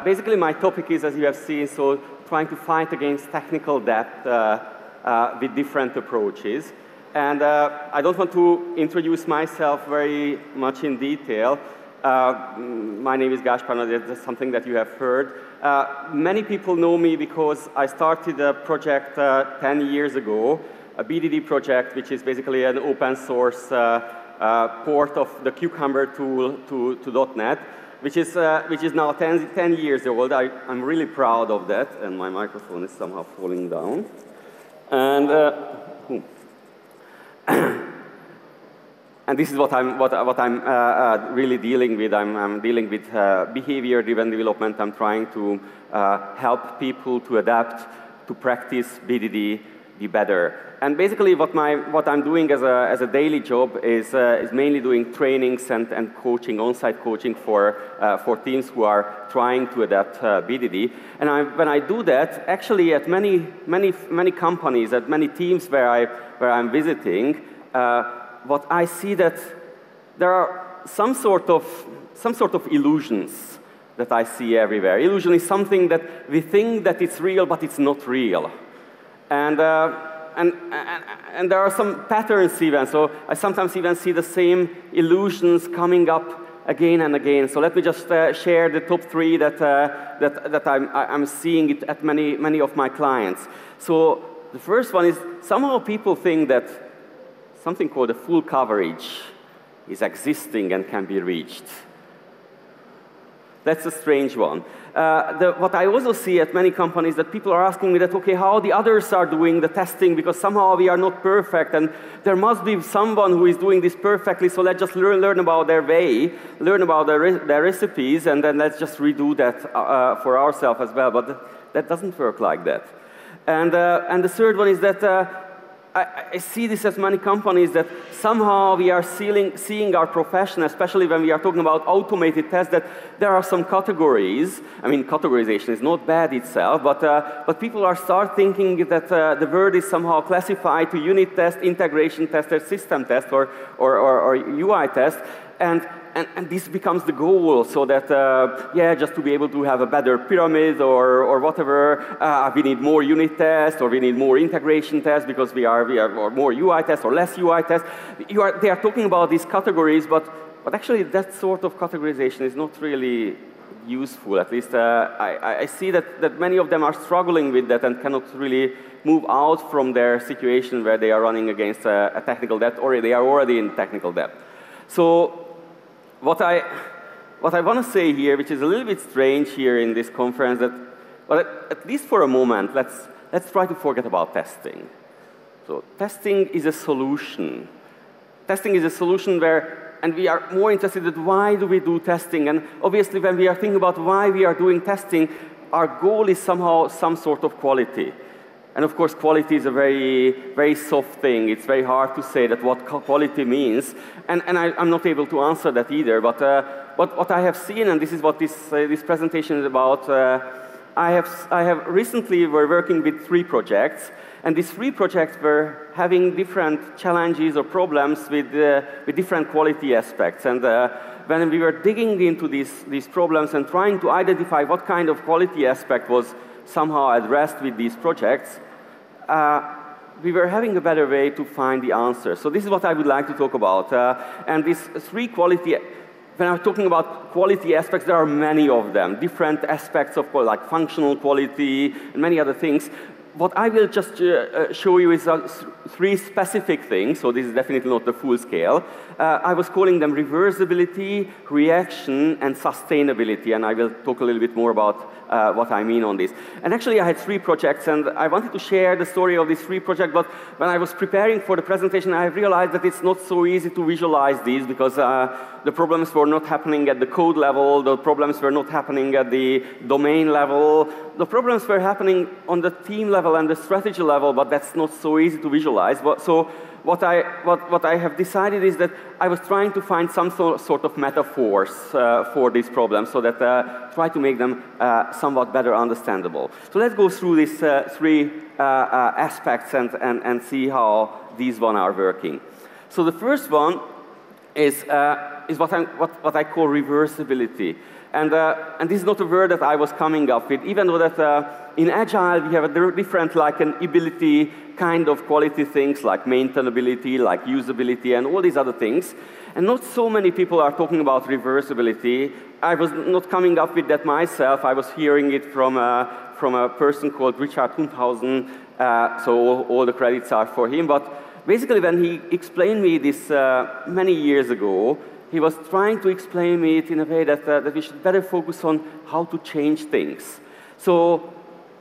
Basically, my topic is, as you have seen, so trying to fight against technical debt with different approaches. And I don't want to introduce myself very much in detail. My name is Gáspár NAGY, that's something that you have heard. Many people know me because I started a project 10 years ago, a BDD project, which is basically an open source port of the Cucumber tool to .NET, which is now 10 years old. I'm really proud of that, and my microphone is somehow falling down. And and this is what I'm really dealing with. I'm dealing with behavior-driven development. I'm trying to help people to adapt, to practice BDD be better. And basically, what I'm doing as a daily job is mainly doing trainings and coaching, on-site coaching for teams who are trying to adapt BDD. And when I do that, actually, at many companies, at many teams where I'm visiting, what I see that there are some sort of illusions that I see everywhere. Illusion is something that we think that it's real, but it's not real. And there are some patterns even. So I sometimes even see the same illusions coming up again and again. So let me just share the top 3 that I'm seeing it at many of my clients. So the first one is somehow people think that something called a full coverage is existing and can be reached. That's a strange one. What I also see at many companies that people are asking me that, okay, how the others are doing the testing, because somehow we are not perfect, and there must be someone who is doing this perfectly, so let's just learn about their way, learn about their recipes, and then let's just redo that for ourselves as well. But that doesn't work like that. And the third one is that I see this as many companies that somehow we are seeing our profession, especially when we are talking about automated tests, that there are some categories. I mean, categorization is not bad itself, but people are start thinking that the word is somehow classified to unit test, integration test, or system test, or UI test, and this becomes the goal, so that, yeah, just to be able to have a better pyramid or whatever, we need more unit tests, or we need more integration tests because we are or more UI tests or less UI tests. They are talking about these categories, but actually that sort of categorization is not really useful. At least I see that many of them are struggling with that and cannot really move out from their situation where they are running against a technical debt, or they are already in technical debt. So what I want to say here, which is a little bit strange here in this conference, that, well, at least for a moment, let's try to forget about testing. So testing is a solution. Testing is a solution where, and we are more interested in why do we do testing. And obviously, when we are thinking about why we are doing testing, our goal is somehow some sort of quality. And of course, quality is a very soft thing. It's very hard to say that what quality means. And I'm not able to answer that either. But what I have seen, and this is what this presentation is about, I have recently were working with 3 projects. And these 3 projects were having different challenges or problems with different quality aspects. And when we were digging into these problems and trying to identify what kind of quality aspect was somehow addressed with these projects, we were having a better way to find the answer. So this is what I would like to talk about. And these 3 quality, when I'm talking about quality aspects, there are many of them, different aspects of like functional quality and many other things. What I will just show you is 3 specific things, so this is definitely not the full scale. I was calling them reversibility, reaction, and sustainability, and I will talk a little bit more about what I mean on this. And actually, I had 3 projects, and I wanted to share the story of these 3 projects, but when I was preparing for the presentation, I realized that it's not so easy to visualize these, because the problems were not happening at the code level, the problems were not happening at the domain level, the problems were happening on the team level and the strategy level, but that's not so easy to visualize. So what I have decided is that I was trying to find some sort of metaphors for these problems, so that try to make them somewhat better understandable. So let's go through these 3 aspects and see how these one are working. So the first one is what I call reversibility. And this is not a word that I was coming up with, even though that in Agile we have a different like an ability kind of quality things like maintainability, like usability, and all these other things. And not so many people are talking about reversibility. I was not coming up with that myself. I was hearing it from a person called Richard Hundhausen, so all the credits are for him. But basically when he explained me this many years ago, he was trying to explain me it in a way that we should better focus on how to change things. So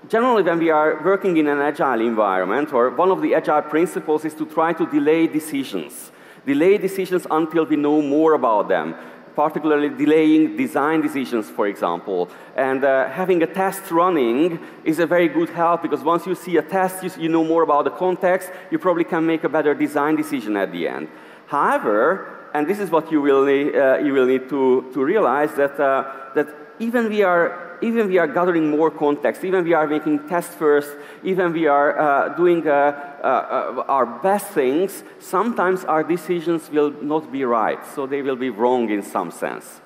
generally when we are working in an Agile environment, or one of the Agile principles is to try to delay decisions. Delay decisions until we know more about them, particularly delaying design decisions, for example. And having a test running is a very good help, because once you see a test, you know more about the context, you probably can make a better design decision at the end. However, and this is what you will need to realize, that even we are gathering more context, even we are making tests first, even we are doing our best things, sometimes our decisions will not be right, so they will be wrong in some sense.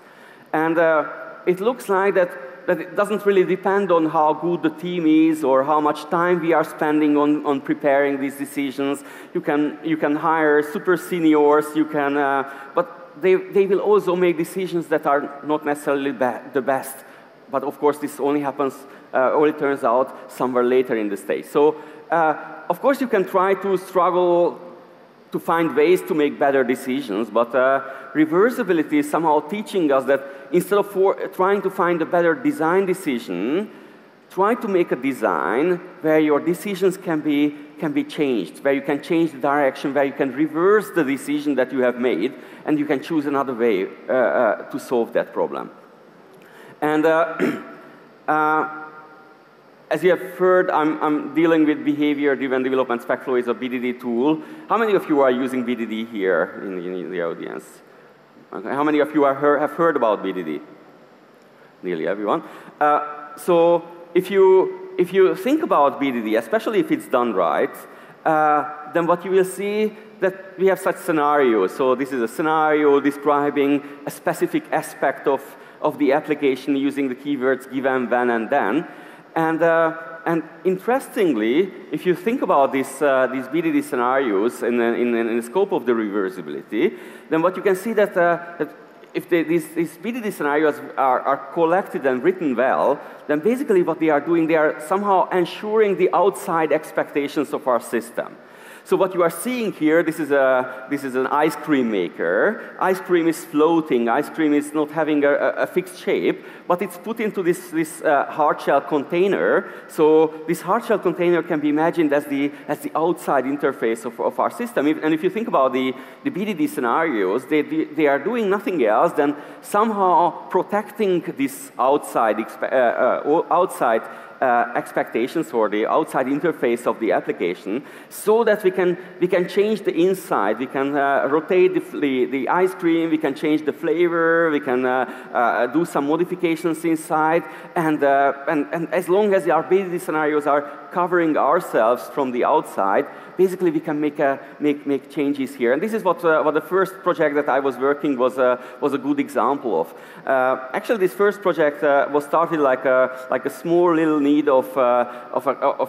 And it looks like that it doesn't really depend on how good the team is or how much time we are spending on preparing these decisions. You can hire super seniors, but they will also make decisions that are not necessarily the best. But of course, this only happens, only turns out somewhere later in the stage. So, of course, you can try to struggle to find ways to make better decisions, but reversibility is somehow teaching us that instead of trying to find a better design decision, try to make a design where your decisions can be changed, where you can change the direction, where you can reverse the decision that you have made, and you can choose another way to solve that problem. And as you have heard, I'm dealing with behavior-driven development. SpecFlow is a BDD tool. How many of you are using BDD here in the audience? Okay. How many of you have heard about BDD? Nearly everyone. So if you think about BDD, especially if it's done right, then what you will see that we have such scenarios. So this is a scenario describing a specific aspect of the application using the keywords given, when, and then. And interestingly, if you think about these BDD scenarios in the scope of the reversibility, then what you can see that if these BDD scenarios are collected and written well, then basically what they are doing, they are somehow ensuring the outside expectations of our system. So what you are seeing here, this is an ice cream maker. Ice cream is floating. Ice cream is not having a fixed shape, but it's put into this hard shell container. So this hard shell container can be imagined as the outside interface of our system. And if you think about the BDD scenarios, they are doing nothing else than somehow protecting this outside expectations or the outside interface of the application, so that we can change the inside. We can rotate the ice cream. We can change the flavor. We can do some modifications inside. And as long as our BDD scenarios are covering ourselves from the outside, basically we can make changes here. And this is what the first project that I was working was a good example of. Actually, this first project was started like a small little need of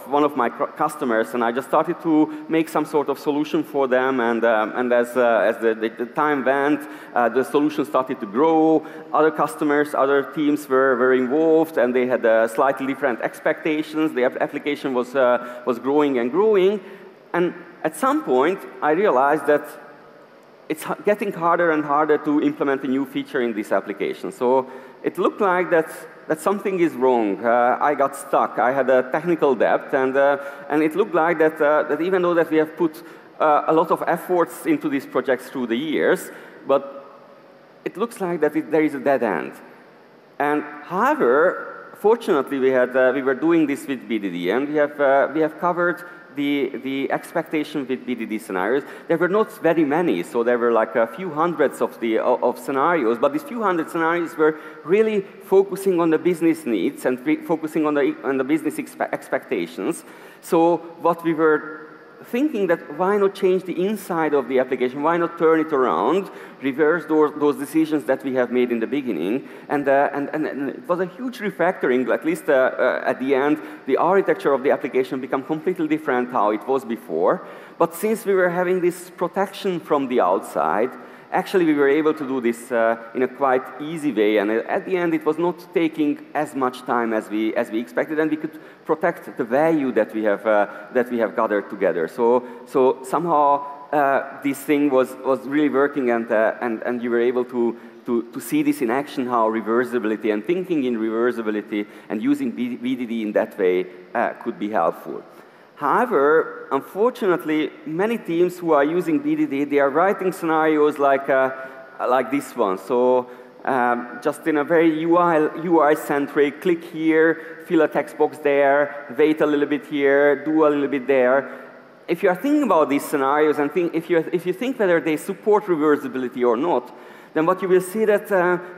one of my customers, and I just started to make some sort of solution for them. And as the time went, the solution started to grow. Other customers, other teams were involved, and they had slightly different expectations. The application was growing and growing. And at some point, I realized that it's getting harder and harder to implement a new feature in this application. So it looked like that something is wrong. I got stuck. I had a technical debt, and it looked like that even though that we have put a lot of efforts into these projects through the years, but it looks like that there is a dead end. And however, fortunately, we were doing this with BDD, and we have covered the expectation with BDD scenarios. There were not very many, so there were like a few hundreds of scenarios, but these few hundred scenarios were really focusing on the business needs and focusing on the business expectations. So what we were thinking that why not change the inside of the application, why not turn it around, reverse those decisions that we have made in the beginning, and it was a huge refactoring, at least at the end, the architecture of the application became completely different how it was before. But since we were having this protection from the outside, actually we were able to do this in a quite easy way, and at the end it was not taking as much time as we expected, and we could protect the value that we have gathered together. So somehow this thing was really working, and you were able to see this in action, how reversibility and thinking in reversibility and using BDD in that way could be helpful. However, unfortunately, many teams who are using BDD, they are writing scenarios like this one. So just in a very UI-centric, click here, fill a text box there, wait a little bit here, do a little bit there. If you are thinking about these scenarios and if you think whether they support reversibility or not, then what you will see that,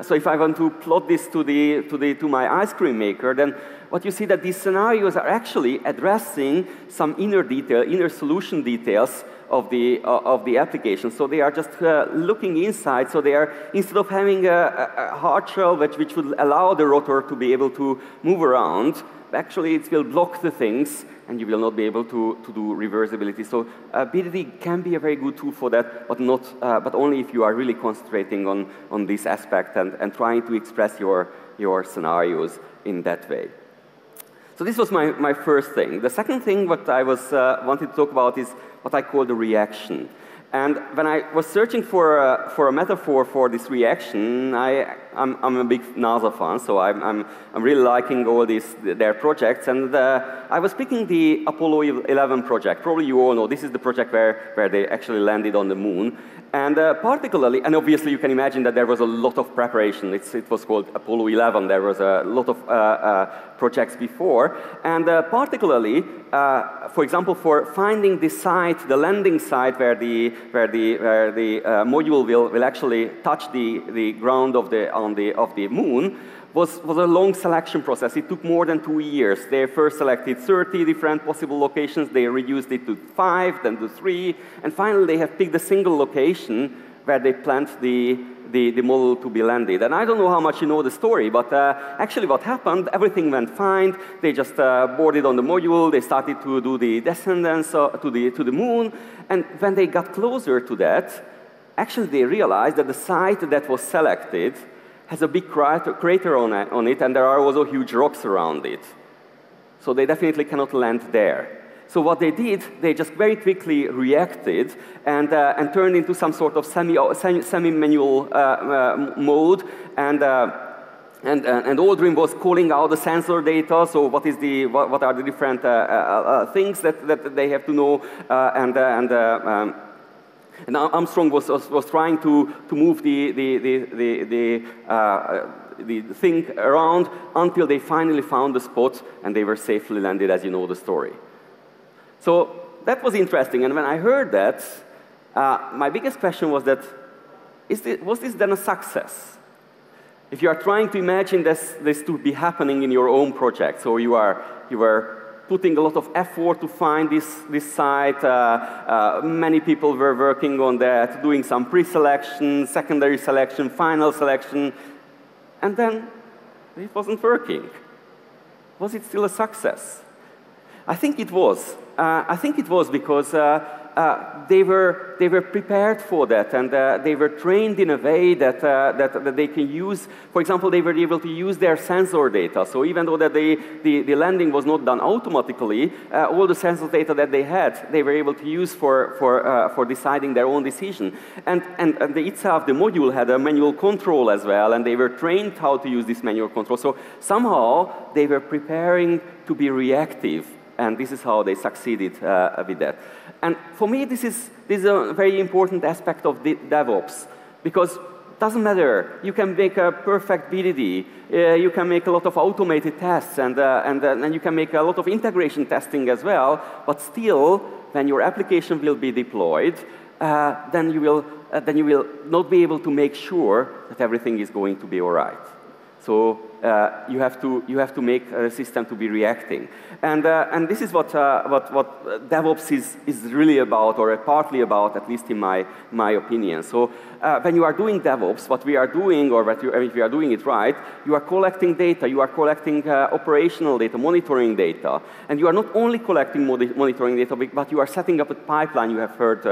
so if I want to plot this to my ice cream maker, then what you see that these scenarios are actually addressing some inner solution details of the application. So they are just looking inside. So they are, instead of having a hard shell which would allow the rotor to be able to move around, actually it will block the things, and you will not be able to do reversibility. So BDD can be a very good tool for that, but only if you are really concentrating on this aspect and trying to express your scenarios in that way. So this was my first thing. The second thing what I wanted to talk about is what I call the reaction. And when I was searching for a metaphor for this reaction, I'm a big NASA fan, so I'm really liking all their projects. And I was picking the Apollo 11 project. Probably you all know this is the project where they actually landed on the moon. And particularly, and obviously you can imagine that there was a lot of preparation. It was called Apollo 11. There was a lot of projects before. And particularly, for example, for finding the site, the landing site where the module will actually touch the ground of the moon, was a long selection process. It took more than 2 years. They first selected 30 different possible locations. They reduced it to 5, then to 3, and finally they have picked a single location where they planned the model to be landed. And I don't know how much you know the story, but actually what happened, everything went fine. They just boarded on the module. They started to do the descendance to the moon. And when they got closer to that, actually they realized that the site that was selected has a big crater on it, and there are also huge rocks around it. So they definitely cannot land there. So what they did, they just very quickly reacted and turned into some sort of semi-manual mode, and Aldrin was calling out the sensor data. So what are the different things that they have to know, and Armstrong was trying to move the thing around until they finally found the spot, and they were safely landed, as you know the story. So that was interesting, and when I heard that, my biggest question was that, was this then a success? If you are trying to imagine this to be happening in your own project, so you were putting a lot of effort to find this site, many people were working on that, doing some pre-selection, secondary selection, final selection, and then it wasn't working. Was it still a success? I think it was. I think it was because they were prepared for that, and they were trained in a way that they can use. For example, they were able to use their sensor data. So even though that the landing was not done automatically, all the sensor data that they had, they were able to use for deciding their own decision. And itself, the module had a manual control as well, and they were trained how to use this manual control. So somehow they were preparing to be reactive. And this is how they succeeded with that. And for me, this is a very important aspect of DevOps, because it doesn't matter. You can make a perfect BDD. You can make a lot of automated tests, and you can make a lot of integration testing as well. But still, when your application will be deployed, then you will not be able to make sure that everything is going to be all right. So you have to make a system to be reacting, and this is what DevOps is really about, or partly about, at least in my opinion. So when you are doing DevOps, what we are doing, or if you are doing it right, you are collecting data, you are collecting operational data, monitoring data, and you are not only collecting monitoring data, but you are setting up a pipeline. You have heard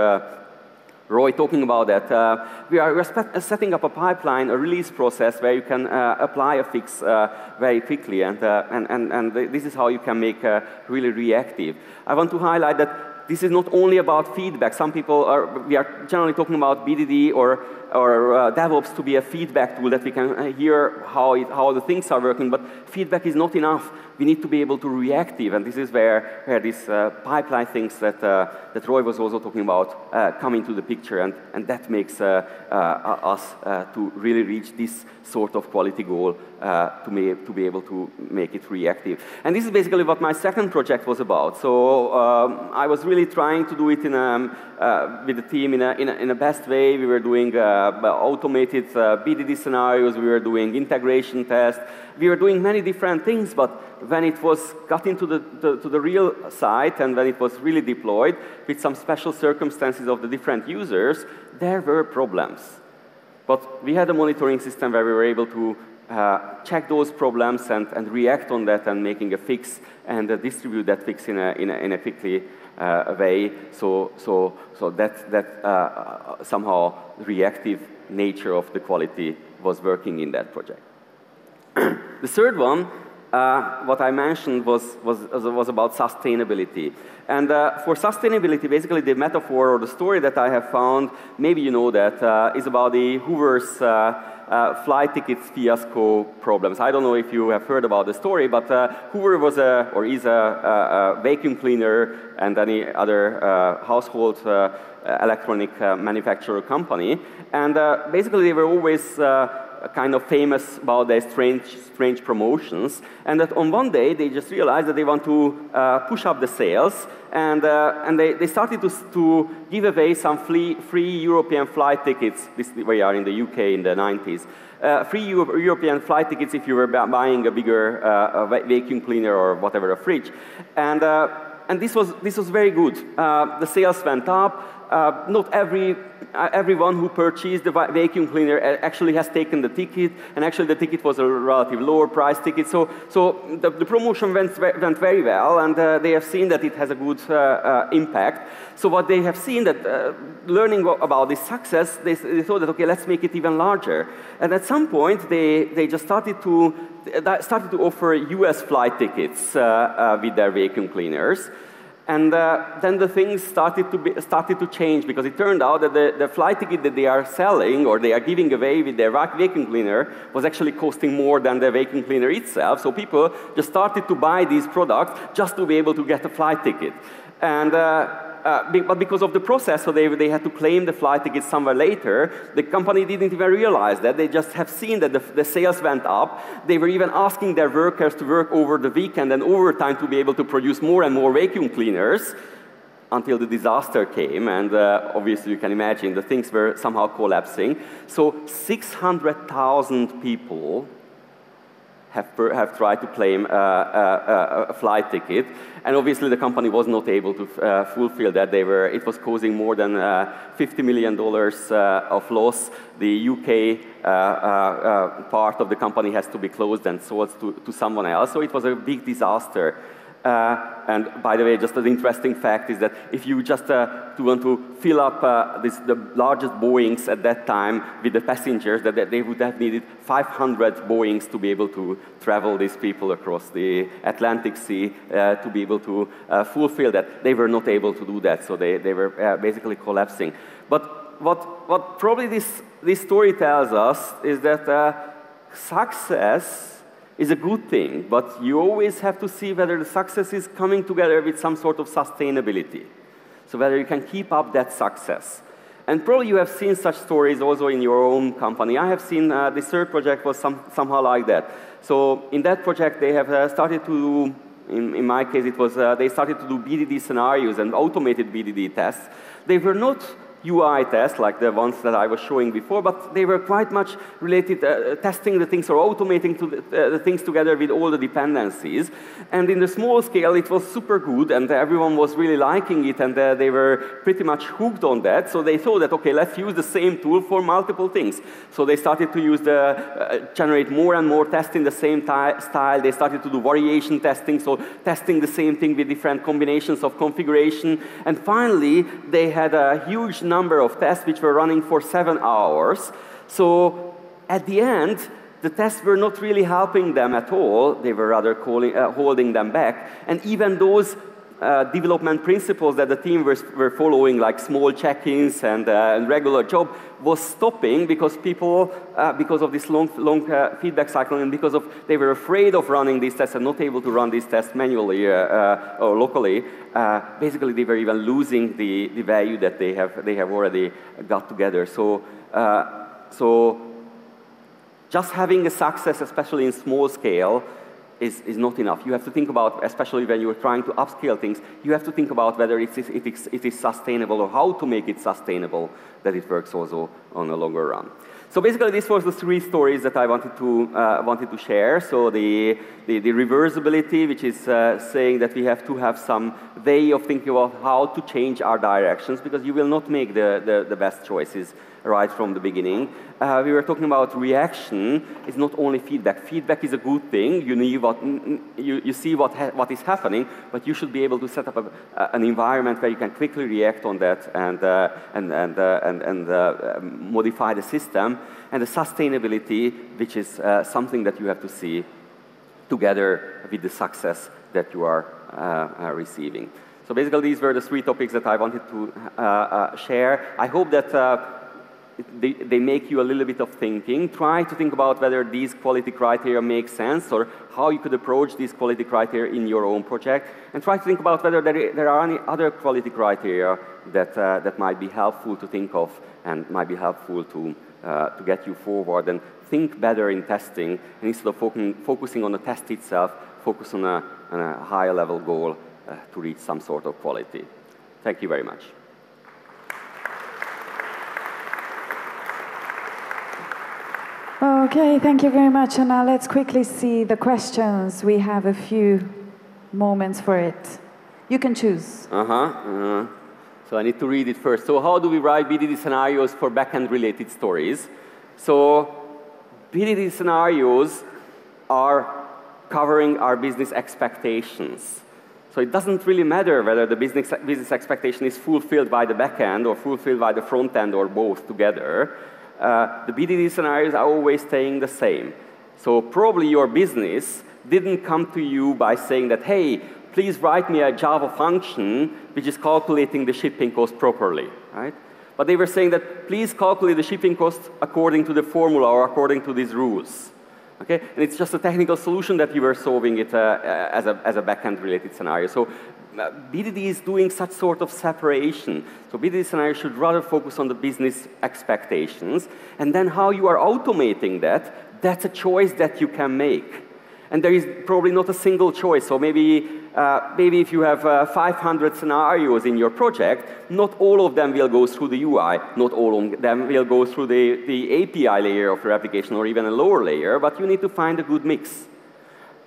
Roy talking about that. We are setting up a pipeline, a release process where you can apply a fix very quickly, and this is how you can make really reactive. I want to highlight that this is not only about feedback. Some people we are generally talking about BDD or DevOps to be a feedback tool that we can hear how the things are working, but feedback is not enough. We need to be able to reactive, and this is where these pipeline things that Roy was also talking about come into the picture, and that makes us to really reach this sort of quality goal to be able to make it reactive. And this is basically what my second project was about. So I was really trying to do it with the team in a best way. We were doing automated BDD scenarios. We were doing integration tests. We were doing many different things, but when it got into the real site and when it was really deployed with some special circumstances of the different users, there were problems. But we had a monitoring system where we were able to check those problems and react on that and making a fix and distribute that fix in a quickly way. So that somehow reactive nature of the quality was working in that project. The third one, what I mentioned was about sustainability. And for sustainability, basically the metaphor or the story that I have found, maybe you know that, is about the Hoover's flight tickets fiasco problems. I don't know if you have heard about the story, but Hoover was is a vacuum cleaner and any other household electronic manufacturer company. And basically they were always kind of famous about their strange promotions, and that on one day they just realized that they want to push up the sales, and they started to give away some free European flight tickets. We are in the UK in the 90s. Free European flight tickets if you were buying a bigger vacuum cleaner or whatever, a fridge, and this was very good. The sales went up. Not everyone who purchased the vacuum cleaner actually has taken the ticket, and actually the ticket was a relatively lower price ticket. So the promotion went very well, and they have seen that it has a good impact. So what they have seen that learning about this success, they thought that, okay, let's make it even larger. And at some point they just started to offer US flight tickets with their vacuum cleaners. And then the things started to change, because it turned out that the flight ticket that they are selling or they are giving away with their vacuum cleaner was actually costing more than the vacuum cleaner itself. So people just started to buy these products just to be able to get a flight ticket. And but because of the process, so they had to claim the flight tickets somewhere later. The company didn't even realize that. They just have seen that the sales went up. They were even asking their workers to work over the weekend and overtime to be able to produce more and more vacuum cleaners until the disaster came. And obviously, you can imagine the things were somehow collapsing. So 600,000 people have tried to claim a flight ticket, and obviously the company was not able to fulfill that. It was causing more than $50 million of loss. The UK part of the company has to be closed and sold to someone else. So it was a big disaster. And by the way, just an interesting fact is that if you just want to fill up the largest Boeings at that time with the passengers, that they would have needed 500 Boeings to be able to travel these people across the Atlantic Sea to be able to fulfill that. They were not able to do that, so they were basically collapsing. But what probably this story tells us is that success is a good thing, but you always have to see whether the success is coming together with some sort of sustainability. So whether you can keep up that success. And probably you have seen such stories also in your own company. I have seen the third project was somehow like that. So in that project, they have started to, in my case, it was they started to do BDD scenarios and automated BDD tests. They were not UI tests, like the ones that I was showing before, but they were quite much related testing the things or automating the things together with all the dependencies. And in the small scale, it was super good, and everyone was really liking it, and they were pretty much hooked on that. So they thought that, okay, let's use the same tool for multiple things. So they started to use generate more and more tests in the same style. They started to do variation testing, so testing the same thing with different combinations of configuration. And finally, they had a huge number of tests which were running for 7 hours. So at the end, the tests were not really helping them at all. They were rather holding them back. And even those development principles that the team were following, like small check-ins and regular job, was stopping because people, because of this long feedback cycle, and because they were afraid of running these tests and not able to run these tests manually or locally. Basically, they were even losing the value that they have already got together. So just having a success, especially in small scale, is not enough. You have to think about, especially when you're trying to upscale things, you have to think about whether it is sustainable or how to make it sustainable, that it works also on a longer run. So basically, this was the 3 stories that I wanted to share. So the reversibility, which is saying that we have to have some way of thinking about how to change our directions, because you will not make the best choices right from the beginning. We were talking about reaction. It's not only feedback. Feedback is a good thing. You see what is happening, but you should be able to set up an environment where you can quickly react on that and modify the system. And the sustainability, which is something that you have to see together with the success that you are receiving. So basically, these were the 3 topics that I wanted to share. I hope that they make you a little bit of thinking. Try to think about whether these quality criteria make sense, or how you could approach these quality criteria in your own project. And try to think about whether there are any other quality criteria that might be helpful to think of and might be helpful to get you forward. And think better in testing, and instead of focusing on the test itself, focus on a higher level goal to reach some sort of quality. Thank you very much. Okay, thank you very much. And now let's quickly see the questions. We have a few moments for it. You can choose. So I need to read it first. So how do we write BDD scenarios for backend related stories? So BDD scenarios are covering our business expectations. So it doesn't really matter whether the business expectation is fulfilled by the backend or fulfilled by the front end or both together. The BDD scenarios are always staying the same. So probably your business didn't come to you by saying that, hey, please write me a Java function which is calculating the shipping cost properly, right? But they were saying that, please calculate the shipping cost according to the formula or according to these rules. Okay? And it's just a technical solution that you were solving it as a backend related scenario. So BDD is doing such sort of separation. So BDD scenario should rather focus on the business expectations. And then how you are automating that, that's a choice that you can make. And there is probably not a single choice. So maybe if you have 500 scenarios in your project, not all of them will go through the UI. Not all of them will go through the API layer of your application or even a lower layer. But you need to find a good mix,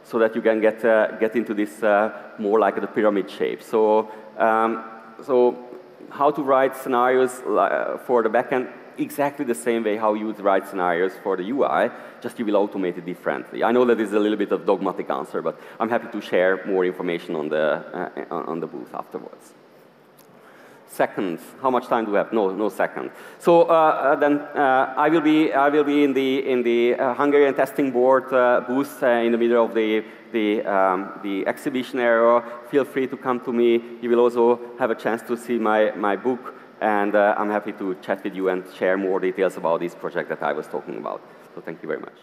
so that you can get into this more like the pyramid shape. So, how to write scenarios for the backend? Exactly the same way how you would write scenarios for the UI, just you will automate it differently. I know that is a little bit of a dogmatic answer, but I'm happy to share more information on the booth afterwards. Second, how much time do we have? No second. So then I will be in the Hungarian testing board booth in the middle of the exhibition area. Feel free to come to me. You will also have a chance to see my book, and I'm happy to chat with you and share more details about this project that I was talking about. So thank you very much.